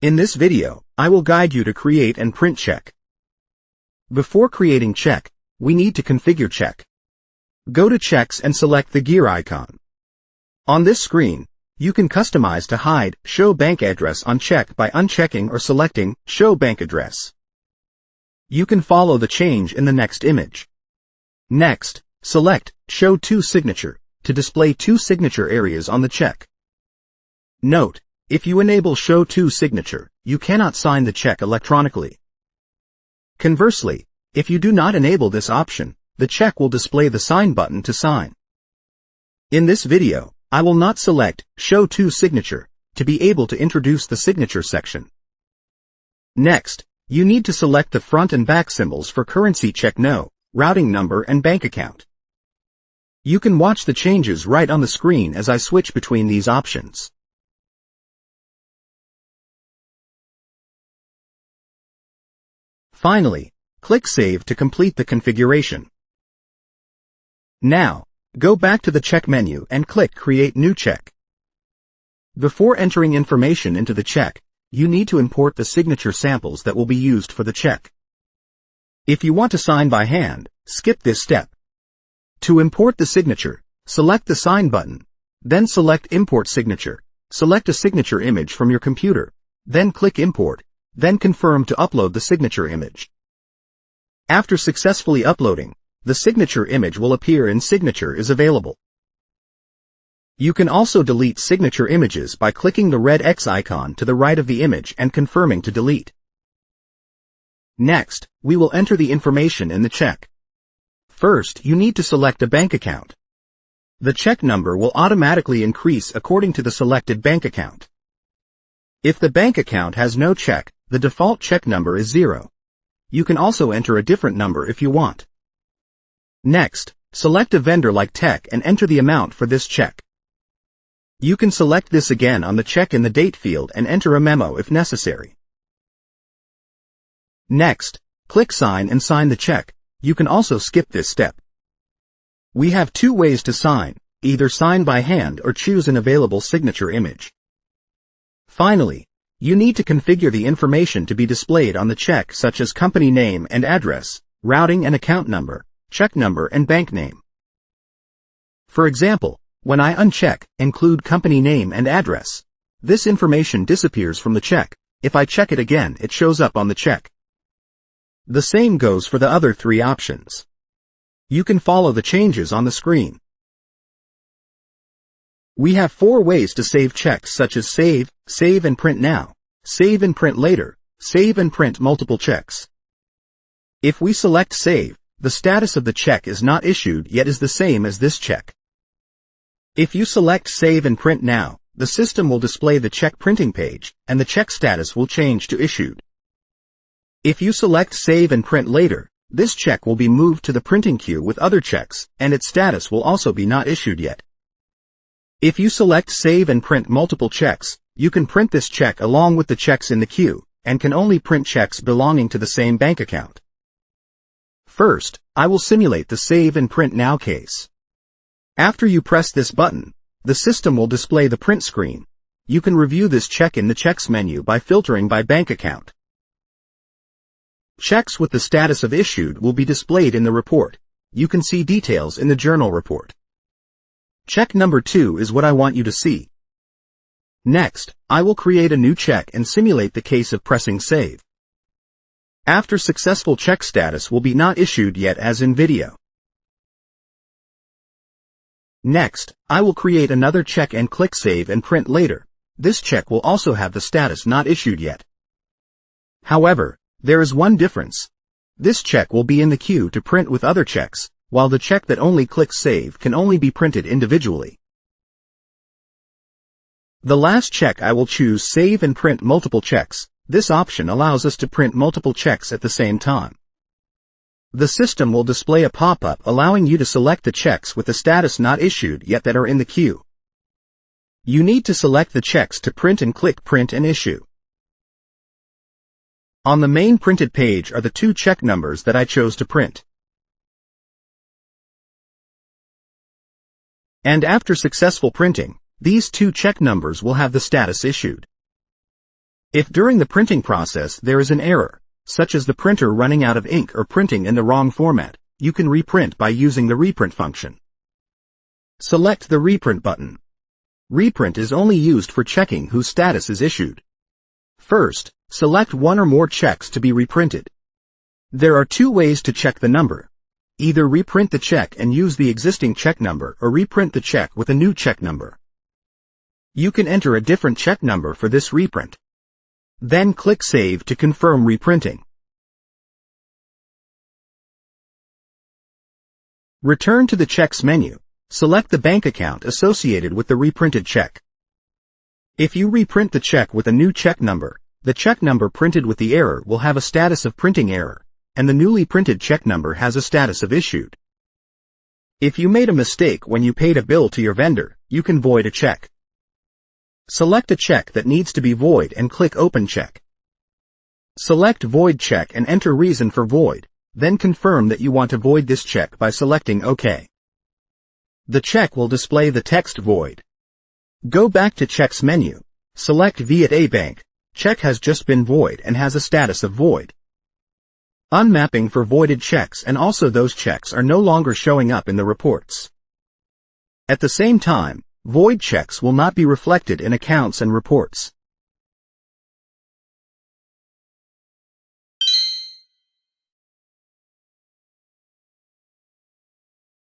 In this video, I will guide you to create and print check. Before creating check, we need to configure check. Go to Checks and select the gear icon. On this screen, you can customize to hide Show Bank Address on check by unchecking or selecting Show Bank Address. You can follow the change in the next image. Next, select Show To Signature to display two signature areas on the check. Note, if you enable Show To Signature, you cannot sign the check electronically. Conversely, if you do not enable this option, the check will display the Sign button to sign. In this video, I will not select Show To Signature to be able to introduce the signature section. Next, you need to select the front and back symbols for currency check no, routing number and bank account. You can watch the changes right on the screen as I switch between these options. Finally, click Save to complete the configuration. Now, go back to the check menu and click Create New Check. Before entering information into the check, you need to import the signature samples that will be used for the check. If you want to sign by hand, skip this step. To import the signature, select the Sign button, then select Import Signature. Select a signature image from your computer, then click Import, then confirm to upload the signature image. After successfully uploading, the signature image will appear and signature is available. You can also delete signature images by clicking the red X icon to the right of the image and confirming to delete. Next, we will enter the information in the check. First, you need to select a bank account. The check number will automatically increase according to the selected bank account. If the bank account has no check, the default check number is 0. You can also enter a different number if you want. Next, select a vendor like Tech and enter the amount for this check. You can select this again on the check in the date field and enter a memo if necessary. Next, click Sign and sign the check. You can also skip this step. We have two ways to sign, either sign by hand or choose an available signature image. Finally, you need to configure the information to be displayed on the check such as company name and address, routing and account number, check number and bank name. For example, when I uncheck Include company name and address, this information disappears from the check. If I check it again, it shows up on the check. The same goes for the other three options. You can follow the changes on the screen. We have four ways to save checks such as save, save and print now, save and print later, save and print multiple checks. If we select save, the status of the check is not issued yet is the same as this check. If you select save and print now, the system will display the check printing page, and the check status will change to issued. If you select save and print later, this check will be moved to the printing queue with other checks, and its status will also be not issued yet. If you select Save and Print Multiple Checks, you can print this check along with the checks in the queue, and can only print checks belonging to the same bank account. First, I will simulate the Save and Print Now case. After you press this button, the system will display the print screen. You can review this check in the Checks menu by filtering by bank account. Checks with the status of issued will be displayed in the report. You can see details in the journal report. Check number 2 is what I want you to see. Next, I will create a new check and simulate the case of pressing save. After successful check status will be not issued yet as in video. Next, I will create another check and click save and print later. This check will also have the status not issued yet. However, there is one difference. This check will be in the queue to print with other checks, while the check that only clicks save can only be printed individually. The last check I will choose Save and Print Multiple Checks. This option allows us to print multiple checks at the same time. The system will display a pop-up allowing you to select the checks with the status not issued yet that are in the queue. You need to select the checks to print and click Print and Issue. On the main printed page are the two check numbers that I chose to print. And after successful printing, these two check numbers will have the status issued. If during the printing process there is an error, such as the printer running out of ink or printing in the wrong format, you can reprint by using the reprint function. Select the reprint button. Reprint is only used for checking whose status is issued. First, select one or more checks to be reprinted. There are two ways to check the number. Either reprint the check and use the existing check number or reprint the check with a new check number. You can enter a different check number for this reprint. Then click Save to confirm reprinting. Return to the Checks menu. Select the bank account associated with the reprinted check. If you reprint the check with a new check number, the check number printed with the error will have a status of printing error, and the newly printed check number has a status of issued. If you made a mistake when you paid a bill to your vendor, you can void a check. Select a check that needs to be void and click Open Check. Select Void Check and enter reason for void, then confirm that you want to void this check by selecting OK. The check will display the text void. Go back to Checks menu. Select Viet A Bank. Check has just been void and has a status of void. Unmapping for voided checks, and also those checks are no longer showing up in the reports. At the same time, void checks will not be reflected in accounts and reports.